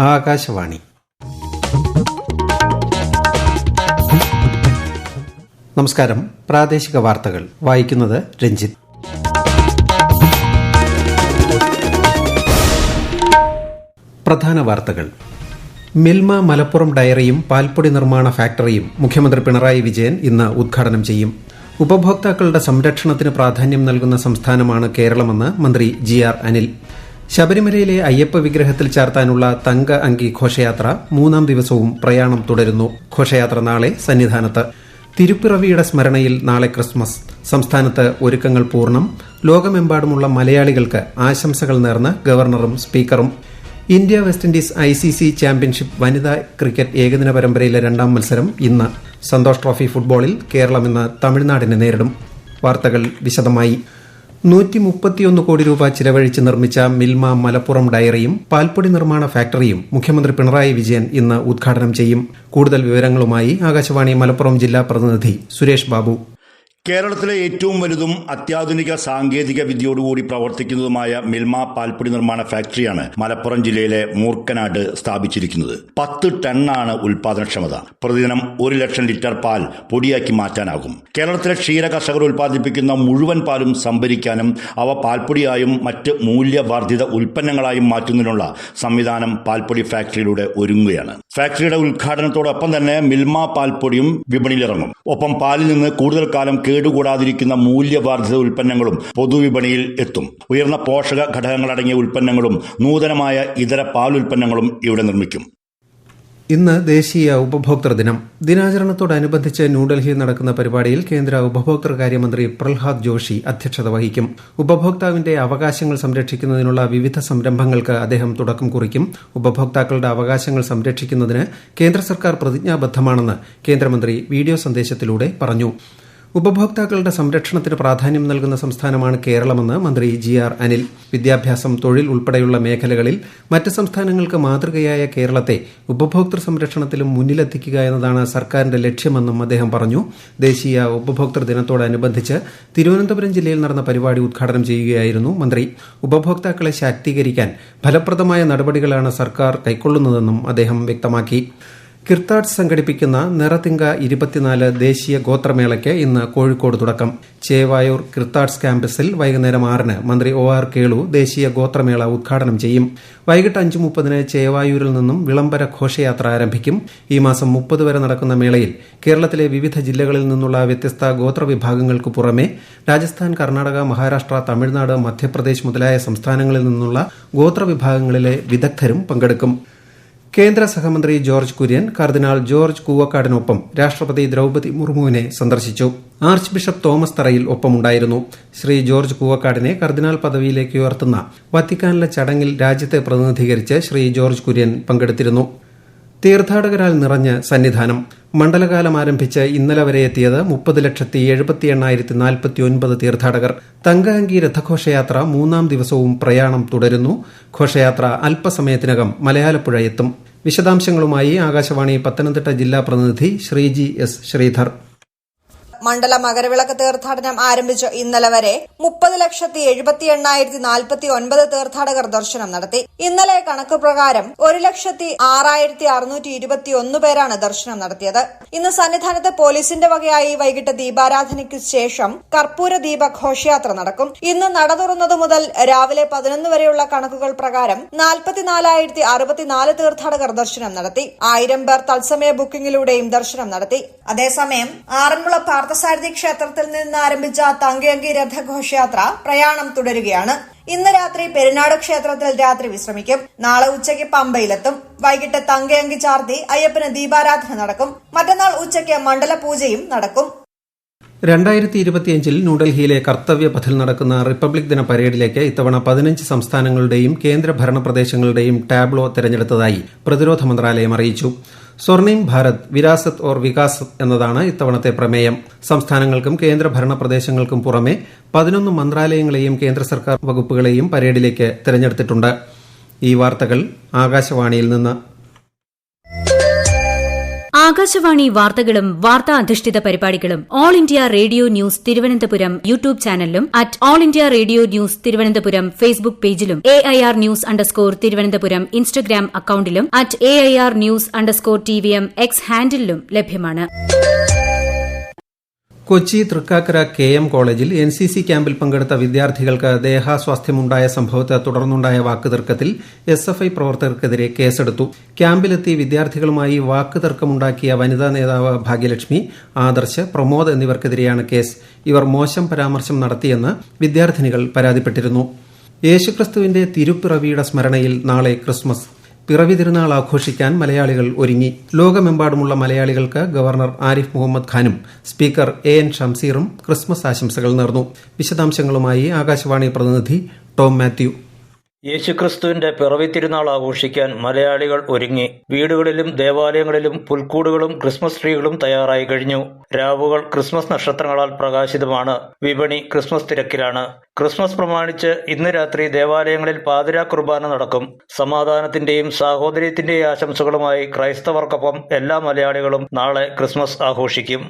ആകാശവാണി. നമസ്കാരം. പ്രാദേശിക വാർത്തകൾ വായിക്കുന്നത് രഞ്ജിത്ത്. പ്രധാന വാർത്തകൾ. മിൽമ മലപ്പുറം ഡയറിയും പാൽപ്പൊടി നിർമ്മാണ ഫാക്ടറിയും മുഖ്യമന്ത്രി പിണറായി വിജയൻ ഇന്ന് ഉദ്ഘാടനം ചെയ്യും. ഉപഭോക്താക്കളുടെ സംരക്ഷണത്തിന് പ്രാധാന്യം നൽകുന്ന സംസ്ഥാനമാണ് കേരളമെന്ന് മന്ത്രി GR അനിൽ. ശബരിമലയിലെ അയ്യപ്പ വിഗ്രഹത്തിൽ ചാർത്താനുള്ള തങ്ക അങ്കി ഘോഷയാത്ര 3-ാം ദിവസവും പ്രയാണം തുടരുന്നു. ഘോഷയാത്ര നാളെ സന്നിധാനത്ത്. തിരുപ്പിറവിയുടെ സ്മരണയിൽ നാളെ ക്രിസ്മസ്. സംസ്ഥാനത്ത് ഒരുക്കങ്ങൾ പൂർണ്ണം. ലോകമെമ്പാടുമുള്ള മലയാളികൾക്ക് ആശംസകൾ നേർന്ന് ഗവർണറും സ്പീക്കറും. India west Indies ICC championship വനിതാ ക്രിക്കറ്റ് ഏകദിന പരമ്പരയിലെ 2ാം മത്സരം ഇന്ന്. സന്തോഷ് ട്രോഫി ഫുട്ബോളിൽ കേരളം ഇന്ന് തമിഴ്നാടിനെ നേരിടും. വാർത്തകൾ വിശദമായി. 131 കോടി രൂപ ചിലവഴിച്ച് നിർമ്മിച്ച മിൽമ മലപ്പുറം ഡയറിയും പാൽപ്പൊടി നിർമ്മാണ ഫാക്ടറിയും മുഖ്യമന്ത്രി പിണറായി വിജയൻ ഇന്ന് ഉദ്ഘാടനം ചെയ്യും. കൂടുതൽ വിവരങ്ങളുമായി ആകാശവാണി മലപ്പുറം ജില്ലാ പ്രതിനിധി സുരേഷ് ബാബു. കേരളത്തിലെ ഏറ്റവും വലുതും അത്യാധുനിക സാങ്കേതിക വിദ്യയോടുകൂടി പ്രവർത്തിക്കുന്നതുമായ മിൽമ പാൽപ്പൊടി നിർമ്മാണ ഫാക്ടറിയാണ് മലപ്പുറം ജില്ലയിലെ മൂർക്കനാട് സ്ഥാപിച്ചിരിക്കുന്നത്. 10 ടണ്ണാണ് ഉൽപാദനക്ഷമത. പ്രതിദിനം 1 ലക്ഷം ലിറ്റർ പാൽ പൊടിയാക്കി മാറ്റാനാകും. കേരളത്തിലെ ക്ഷീര കർഷകർ ഉൽപ്പാദിപ്പിക്കുന്ന മുഴുവൻ പാലും സംഭരിക്കാനും അവ പാൽപ്പൊടിയായും മറ്റ് മൂല്യവർദ്ധിത ഉൽപ്പന്നങ്ങളായും മാറ്റുന്നതിനുള്ള സംവിധാനം പാൽപ്പൊടി ഫാക്ടറിയിലൂടെ ഒരുങ്ങുകയാണ്. ഫാക്ടറിയുടെ ഉദ്ഘാടനത്തോടൊപ്പം തന്നെ മിൽമ പാൽപ്പൊടിയും വിപണിയിലിറങ്ങും. ഒപ്പം പാലിൽ നിന്ന് കൂടുതൽ കാലം കേടുകൂടാതിരിക്കുന്ന മൂല്യവർദ്ധിത ഉൽപ്പന്നങ്ങളും പൊതുവിപണിയിൽ എത്തും. ഉയർന്ന പോഷക ഘടകങ്ങളടങ്ങിയ ഉൽപ്പന്നങ്ങളും നൂതനമായ ഇതര പാലുൽപ്പന്നങ്ങളും ഇവിടെ നിർമ്മിക്കും. ഇന്ന് ദേശീയ ഉപഭോക്തൃ ദിനം. ദിനാചരണത്തോടനുബന്ധിച്ച് ന്യൂഡൽഹിയിൽ നടക്കുന്ന പരിപാടിയിൽ കേന്ദ്ര ഉപഭോക്തൃകാര്യമന്ത്രി പ്രഹ്ലാദ് ജോഷി അധ്യക്ഷത വഹിക്കും. ഉപഭോക്താവിന്റെ അവകാശങ്ങൾ സംരക്ഷിക്കുന്നതിനുള്ള വിവിധ സംരംഭങ്ങൾക്ക് അദ്ദേഹം തുടക്കം കുറിക്കും. ഉപഭോക്താക്കളുടെ അവകാശങ്ങൾ സംരക്ഷിക്കുന്നതിന് കേന്ദ്ര സർക്കാർ പ്രതിജ്ഞാബദ്ധമാണെന്ന് കേന്ദ്രമന്ത്രി വീഡിയോ സന്ദേശത്തിലൂടെ പറഞ്ഞു. ഉപഭോക്താക്കളുടെ സംരക്ഷണത്തിന് പ്രാധാന്യം നൽകുന്ന സംസ്ഥാനമാണ് കേരളമെന്ന് മന്ത്രി GR അനിൽ. വിദ്യാഭ്യാസം, തൊഴിൽ ഉൾപ്പെടെയുള്ള മേഖലകളിൽ മറ്റ് സംസ്ഥാനങ്ങൾക്ക് മാതൃകയായ കേരളത്തെ ഉപഭോക്തൃ സംരക്ഷണത്തിലും മുന്നിലെത്തിക്കുക എന്നതാണ് സർക്കാരിന്റെ ലക്ഷ്യമെന്നും അദ്ദേഹം പറഞ്ഞു. ദേശീയ ഉപഭോക്തൃ ദിനത്തോടനുബന്ധിച്ച് തിരുവനന്തപുരം ജില്ലയിൽ നടന്ന പരിപാടി ഉദ്ഘാടനം ചെയ്യുകയായിരുന്നു മന്ത്രി. ഉപഭോക്താക്കളെ ശാക്തീകരിക്കാൻ ഫലപ്രദമായ നടപടികളാണ് സർക്കാർ കൈക്കൊള്ളുന്നതെന്നും അദ്ദേഹം വ്യക്തമാക്കി. കിർത്താഡ്സ് സംഘടിപ്പിക്കുന്ന നിറത്തിങ്ക 24 ദേശീയ ഗോത്രമേളയ്ക്ക് ഇന്ന് കോഴിക്കോട് തുടക്കം. ചേവായൂർ കിർത്താഡ്സ് ക്യാമ്പസിൽ വൈകുന്നേരം 6-ന് മന്ത്രി OR കേളു ദേശീയ ഗോത്രമേള ഉദ്ഘാടനം ചെയ്യും. വൈകിട്ട് 5:30-ന് ചേവായൂരിൽ നിന്നും വിളംബര ഘോഷയാത്ര ആരംഭിക്കും. ഈ മാസം 30 വരെ നടക്കുന്ന മേളയിൽ കേരളത്തിലെ വിവിധ ജില്ലകളിൽ നിന്നുള്ള വ്യത്യസ്ത ഗോത്രവിഭാഗങ്ങൾക്ക് പുറമെ രാജസ്ഥാൻ, കർണാടക, മഹാരാഷ്ട്ര, തമിഴ്നാട്, മധ്യപ്രദേശ് മുതലായ സംസ്ഥാനങ്ങളിൽ നിന്നുള്ള ഗോത്രവിഭാഗങ്ങളിലെ വിദഗ്ധരും പങ്കെടുക്കും. കേന്ദ്ര സഹമന്ത്രി ജോർജ് കുര്യൻ കർദിനാൾ ജോർജ് കൂവക്കാടിനൊപ്പം രാഷ്ട്രപതി ദ്രൌപദി മുർമുവിനെ സന്ദർശിച്ചു. ആർച്ച് ബിഷപ്പ് തോമസ് തറയിൽ ഒപ്പമുണ്ടായിരുന്നു. ശ്രീ ജോർജ് കൂവക്കാടിനെ കർദിനാൾ പദവിയിലേക്ക് ഉയർത്തുന്ന വത്തിക്കാനിലെ ചടങ്ങിൽ രാജ്യത്തെ പ്രതിനിധീകരിച്ച് ശ്രീ ജോർജ് കുര്യൻ പങ്കെടുത്തിരുന്നു. തീർത്ഥാടകരാൽ നിറഞ്ഞ് സന്നിധാനം. മണ്ഡലകാലം ആരംഭിച്ച് ഇന്നലെ വരെ എത്തിയത് 30,78,049 തീർത്ഥാടകർ. തങ്ക അങ്കി രഥഘോഷയാത്ര 3-ാം ദിവസവും പ്രയാണം തുടരുന്നു. ഘോഷയാത്ര അല്പസമയത്തിനകം മലയാലപ്പുഴ എത്തും. വിശദാംശങ്ങളുമായി ആകാശവാണി പത്തനംതിട്ട ജില്ലാ പ്രതിനിധി ശ്രീജി S. ശ്രീധർ. മണ്ഡല മകരവിളക്ക് തീർത്ഥാടനം ആരംഭിച്ച് ഇന്നലെ വരെ 30,78,049 തീർത്ഥാടകർ ദർശനം നടത്തി. ഇന്നലെ കണക്ക് പ്രകാരം 1,06,621 പേരാണ് ദർശനം നടത്തിയത്. ഇന്ന് സന്നിധാനത്ത് പോലീസിന്റെ വകയായി വൈകിട്ട് ദീപാരാധനയ്ക്ക് ശേഷം കർപ്പൂര ദീപ ഘോഷയാത്ര നടക്കും. ഇന്ന് നട തുറന്നതു മുതൽ രാവിലെ 11 വരെയുള്ള കണക്കുകൾ പ്രകാരം 44,064 തീർത്ഥാടകർ ദർശനം നടത്തി. 1000 പേർ തത്സമയ ബുക്കിംഗിലൂടെയും ദർശനം നടത്തി. അതേസമയം ആറന്മുള പാർത്ഥസാരഥി ക്ഷേത്രത്തിൽ നിന്ന് ആരംഭിച്ച തങ്കയങ്കി രഥഘോഷയാത്ര പ്രയാണം തുടരുകയാണ്. ഇന്ന് രാത്രി പെരുന്നാട് ക്ഷേത്രത്തിൽ രാത്രി വിശ്രമിക്കും. നാളെ ഉച്ചയ്ക്ക് പമ്പയിലെത്തും. വൈകിട്ട് തങ്കയങ്കി ചാർത്തി അയ്യപ്പന് ദീപാരാധന നടക്കും. മറ്റന്നാൾ ഉച്ചയ്ക്ക് മണ്ഡല പൂജയും നടക്കും. 2025 ന്യൂഡൽഹിയിലെ കർത്തവ്യപഥിൽ നടക്കുന്ന റിപ്പബ്ലിക് ദിന പരേഡിലേക്ക് ഇത്തവണ 15 സംസ്ഥാനങ്ങളുടെയും കേന്ദ്രഭരണ പ്രദേശങ്ങളുടെയും ടാബ്ലോ തെരഞ്ഞെടുത്തതായി പ്രതിരോധ മന്ത്രാലയം അറിയിച്ചു. സ്വർണിം ഭാരത് വിരാസത് ഓർ വികാസ് എന്നതാണ് ഇത്തവണത്തെ പ്രമേയം. സംസ്ഥാനങ്ങൾക്കും കേന്ദ്രഭരണ പ്രദേശങ്ങൾക്കും പുറമെ 11 മന്ത്രാലയങ്ങളെയും കേന്ദ്ര സർക്കാർ വകുപ്പുകളെയും പരേഡിലേക്ക് തെരഞ്ഞെടുത്തിട്ടുണ്ട്. ഈ വാർത്തകൾ ആകാശവാണിയിൽ നിന്ന്. ആകാശവാണി വാർത്തകളും വാർത്താ അധിഷ്ഠിത പരിപാടികളും all India radio news Thiruvananthapuram YouTube ചാനലിലും at all India radio news Thiruvananthapuram Facebook പേജിലും AIR News_ തിരുവനന്തപുരം ഇൻസ്റ്റഗ്രാം അക്കൌണ്ടിലും അറ്റ് AIR News_TVM X ഹാൻഡിലും ലഭ്യമാണ്. കൊച്ചി തൃക്കാക്കര KM കോളേജിൽ NCC ക്യാമ്പിൽ പങ്കെടുത്ത വിദ്യാർത്ഥികൾക്ക് ദേഹാസ്വാസ്ഥ്യമുണ്ടായ സംഭവത്തെ തുടർന്നുണ്ടായ വാക്കുതർക്കത്തിൽ SFI പ്രവർത്തകർക്കെതിരെ കേസെടുത്തു. ക്യാമ്പിലെത്തി വിദ്യാർത്ഥികളുമായി വാക്കുതർക്കമുണ്ടാക്കിയ വനിതാ നേതാവ് ഭാഗ്യലക്ഷ്മി, ആദർശ്, പ്രമോദ് എന്നിവർക്കെതിരെയാണ് കേസ്. ഇവർ മോശം പരാമർശം നടത്തിയെന്ന് വിദ്യാർത്ഥിനികൾ പരാതിപ്പെട്ടിരുന്നു. യേശുക്രിസ്തുവിന്റെ തിരുപ്പിറവിയുടെ സ്മരണയിൽ നാളെ ക്രിസ്മസ്. പിറവി തിരുനാൾ ആഘോഷിക്കാൻ മലയാളികൾ ഒരുങ്ങി. ലോകമെമ്പാടുമുള്ള മലയാളികൾക്ക് ഗവർണർ ആരിഫ് മുഹമ്മദ് ഖാനും സ്പീക്കർ AN ഷംസീറും ക്രിസ്മസ് ആശംസകൾ നേർന്നു. വിശദാംശങ്ങളുമായി ആകാശവാണി പ്രതിനിധി ടോം മാത്യു. യേശുക്രിസ്തുവിന്റെ പിറവി തിരുനാൾ ആഘോഷിക്കാൻ മലയാളികൾ ഒരുങ്ങി. വീടുകളിലും ദേവാലയങ്ങളിലും പുൽക്കൂടുകളും ക്രിസ്മസ് ട്രീകളും തയ്യാറായി കഴിഞ്ഞു. രാവുകൾ ക്രിസ്മസ് നക്ഷത്രങ്ങളാൽ പ്രകാശിതമാണ്. വിപണി ക്രിസ്മസ് തിരക്കിലാണ്. ക്രിസ്മസ് പ്രമാണിച്ച് ഇന്ന് രാത്രി ദേവാലയങ്ങളിൽ പാതിരാ കുർബാന നടക്കും. സമാധാനത്തിന്റെയും സാഹോദര്യത്തിന്റെയും ആശംസകളുമായി ക്രൈസ്തവർക്കൊപ്പം എല്ലാ മലയാളികളും നാളെ ക്രിസ്മസ് ആഘോഷിക്കും.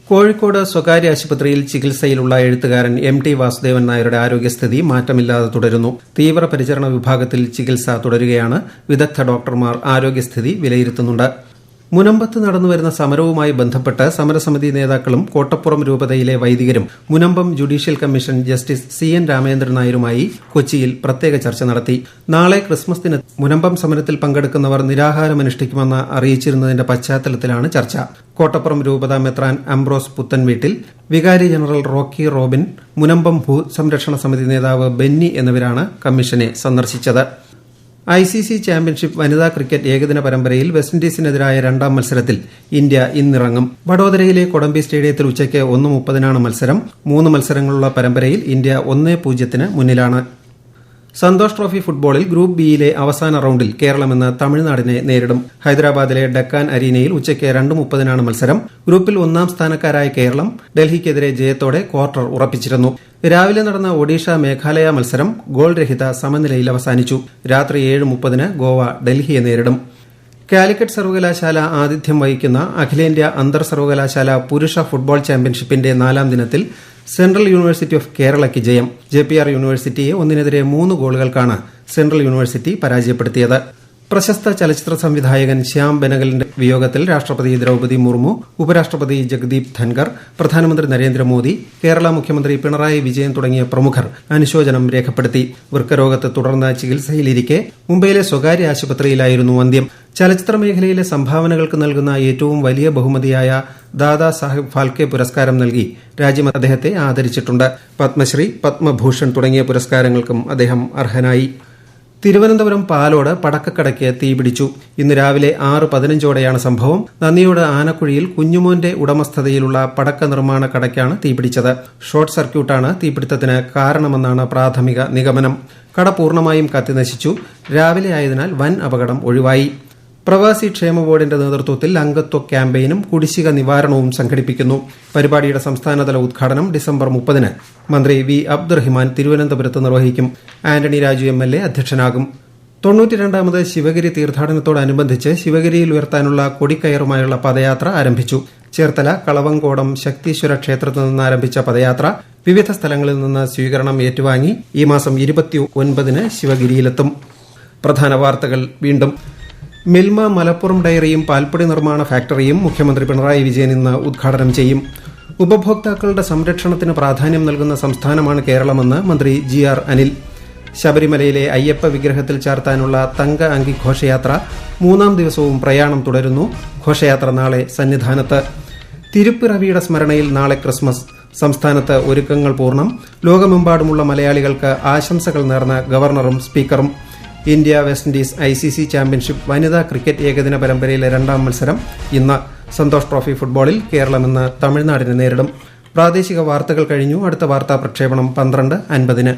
കോഴിക്കോട് സ്വകാര്യ ആശുപത്രിയിൽ ചികിത്സയിലുള്ള എഴുത്തുകാരൻ MT വാസുദേവൻ നായരുടെ ആരോഗ്യസ്ഥിതി മാറ്റമില്ലാതെ തുടരുന്നു. തീവ്രപരിചരണ വിഭാഗത്തിൽ ചികിത്സ തുടരുകയാണ്. വിദഗ്ധ ഡോക്ടർമാർ ആരോഗ്യസ്ഥിതി വിലയിരുത്തുന്നുണ്ട്. മുനമ്പത്ത് നടന്നുവരുന്ന സമരവുമായി ബന്ധപ്പെട്ട് സമരസമിതി നേതാക്കളും കോട്ടപ്പുറം രൂപതയിലെ വൈദികരും Munambam judicial commission justice CN Ramachandran നായരുമായി കൊച്ചിയിൽ പ്രത്യേക ചർച്ച നടത്തി. നാളെ ക്രിസ്മസ് ദിന മുനമ്പം സമരത്തിൽ പങ്കെടുക്കുന്നവർ നിരാഹാരമനുഷ്ഠിക്കുമെന്ന് അറിയിച്ചിരുന്നതിന്റെ പശ്ചാത്തലത്തിലാണ് ചർച്ച. കോട്ടപ്പുറം രൂപത മെത്രാൻ അംബ്രോസ് പുത്തൻവീട്ടിൽ, വികാരി ജനറൽ റോക്കി റോബിൻ, മുനമ്പം ഭൂസംരക്ഷണ സമിതി നേതാവ് ബെന്നി എന്നിവരാണ് കമ്മീഷനെ സന്ദർശിച്ചത്. ICC ചാമ്പ്യൻഷിപ്പ് വനിതാ ക്രിക്കറ്റ് ഏകദിന പരമ്പരയിൽ വെസ്റ്റ് ഇൻഡീസിനെതിരായ രണ്ടാം മത്സരത്തിൽ ഇന്ത്യ ഇന്നിറങ്ങും. വഡോദരയിലെ കൊടംബി സ്റ്റേഡിയത്തിൽ ഉച്ചയ്ക്ക് 1:30 മത്സരം. 3 മത്സരങ്ങളുള്ള പരമ്പരയിൽ ഇന്ത്യ 1-0 മുന്നിലാണ്. സന്തോഷ് ട്രോഫി ഫുട്ബോളിൽ ഗ്രൂപ്പ് ബിയിലെ അവസാന റൌണ്ടിൽ കേരളം ഇന്ന് തമിഴ്നാടിനെ നേരിടും. ഹൈദരാബാദിലെ ഡക്കാൻ അരീനയിൽ ഉച്ചയ്ക്ക് 2:30 മത്സരം. ഗ്രൂപ്പിൽ 1-ാം സ്ഥാനക്കാരായ കേരളം ഡൽഹിക്കെതിരെ ജയത്തോടെ ക്വാർട്ടർ ഉറപ്പിച്ചിരുന്നു. രാവിലെ നടന്ന ഒഡീഷ മേഘാലയ മത്സരം ഗോൾ രഹിത സമനിലയിൽ അവസാനിച്ചു. രാത്രി 7:30 ഗോവ ഡൽഹിയെ നേരിടും. കാലിക്കറ്റ് സർവകലാശാല ആതിഥ്യം വഹിക്കുന്ന അഖിലേന്ത്യാ അന്തർ സർവകലാശാല പുരുഷ ഫുട്ബോൾ ചാമ്പ്യൻഷിപ്പിന്റെ 4ാം ദിനത്തിൽ സെൻട്രൽ യൂണിവേഴ്സിറ്റി ഓഫ് കേരളയ്ക്ക് ജയം. JPR യൂണിവേഴ്സിറ്റിയെ 1-3 ഗോളുകൾക്കാണ് സെൻട്രൽ യൂണിവേഴ്സിറ്റി പരാജയപ്പെടുത്തിയത്. പ്രശസ്ത ചലച്ചിത്ര സംവിധായകൻ ശ്യാം ബെനഗലിന്റെ വിയോഗത്തിൽ രാഷ്ട്രപതി ദ്രൌപദി മുർമു, ഉപരാഷ്ട്രപതി ജഗദീപ് ധൻകർ, പ്രധാനമന്ത്രി നരേന്ദ്രമോദി, കേരള മുഖ്യമന്ത്രി പിണറായി വിജയൻ തുടങ്ങിയ പ്രമുഖർ അനുശോചനം രേഖപ്പെടുത്തി. വൃക്കരോഗത്തെ തുടർന്ന് ചികിത്സയിലിരിക്കെ മുംബൈയിലെ സ്വകാര്യ ആശുപത്രിയിലായിരുന്നു അന്ത്യം. ചലച്ചിത്ര മേഖലയിലെ സംഭാവനകൾക്ക് നൽകുന്ന ഏറ്റവും വലിയ ബഹുമതിയായ ദാദാ സാഹിബ് ഫാൽക്കെ പുരസ്കാരം നൽകി രാജ്യം അദ്ദേഹത്തെ ആദരിച്ചിട്ടുണ്ട്. പത്മശ്രീ, പത്മഭൂഷൺ തുടങ്ങിയ പുരസ്കാരങ്ങൾക്കും അദ്ദേഹം അർഹനായി. തിരുവനന്തപുരം പാലോട് പടക്കക്കടയ്ക്ക് തീപിടിച്ചു. ഇന്ന് രാവിലെ 6:15ഓടെയാണ് സംഭവം. നന്ദിയോട് ആനക്കുഴിയിൽ കുഞ്ഞുമോന്റെ ഉടമസ്ഥതയിലുള്ള പടക്ക നിർമ്മാണ കടയ്ക്കാണ് തീപിടിച്ചത്. ഷോർട്ട് സർക്യൂട്ടാണ് തീപിടുത്തത്തിന് കാരണമെന്നാണ് പ്രാഥമിക നിഗമനം. കട പൂർണ്ണമായും കത്തിനശിച്ചു. രാവിലെ ആയതിനാൽ വൻ അപകടം ഒഴിവായി. പ്രവാസി ക്ഷേമ ബോർഡിന്റെ നേതൃത്വത്തിൽ അംഗത്വ ക്യാമ്പയിനും കുടിശ്ശിക നിവാരണവും സംഘടിപ്പിക്കുന്നു. പരിപാടിയുടെ സംസ്ഥാനതല ഉദ്ഘാടനം ഡിസംബർ 30-ന് മന്ത്രി V. അബ്ദുറഹിമാൻ തിരുവനന്തപുരത്ത് നിർവഹിക്കും. ആന്റണി രാജു MLA അധ്യക്ഷനാകും. 92ാമത് ശിവഗിരി തീർത്ഥാടനത്തോടനുബന്ധിച്ച് ശിവഗിരിയിൽ ഉയർത്താനുള്ള കൊടിക്കയറുമായുള്ള പദയാത്ര ആരംഭിച്ചു. ചേർത്തല കളവങ്കോടം ശക്തീശ്വര ക്ഷേത്രത്തിൽ നിന്ന് ആരംഭിച്ച പദയാത്ര വിവിധ സ്ഥലങ്ങളിൽ നിന്ന് സ്വീകരണം ഏറ്റുവാങ്ങി ഈ മാസം 29-ന് ശിവഗിരിയിലെത്തും. പ്രധാന വാർത്തകൾ വീണ്ടും. മിൽമ മലപ്പുറം ഡയറിയും പാൽപ്പൊടി നിർമ്മാണ ഫാക്ടറിയും മുഖ്യമന്ത്രി പിണറായി വിജയൻ ഇന്ന് ഉദ്ഘാടനം ചെയ്യും. ഉപഭോക്താക്കളുടെ സംരക്ഷണത്തിന് പ്രാധാന്യം നൽകുന്ന സംസ്ഥാനമാണ് കേരളമെന്ന് മന്ത്രി GR അനിൽ. ശബരിമലയിലെ അയ്യപ്പ വിഗ്രഹത്തിൽ ചാർത്താനുള്ള തങ്ക അങ്കി ഘോഷയാത്ര 3-ാം ദിവസവും പ്രയാണം തുടരുന്നു. ഘോഷയാത്ര നാളെ സന്നിധാനത്ത്. തിരുപ്പിറവിയുടെ സ്മരണയിൽ നാളെ ക്രിസ്മസ്. സംസ്ഥാനത്ത് ഒരുക്കങ്ങൾ പൂർണ്ണം. ലോകമെമ്പാടുമുള്ള മലയാളികൾക്ക് ആശംസകൾ നേർന്ന ഗവർണറും സ്പീക്കറും. India west Indies ICC championship വനിതാ ക്രിക്കറ്റ് ഏകദിന പരമ്പരയിലെ 2ാം മത്സരം ഇന്ന്. സന്തോഷ് ട്രോഫി ഫുട്ബോളിൽ കേരളം ഇന്ന് തമിഴ്നാടിനെ നേരിടും. പ്രാദേശിക വാർത്തകൾ കഴിഞ്ഞു. അടുത്ത വാർത്താ പ്രക്ഷേപണം 12:50-ന്.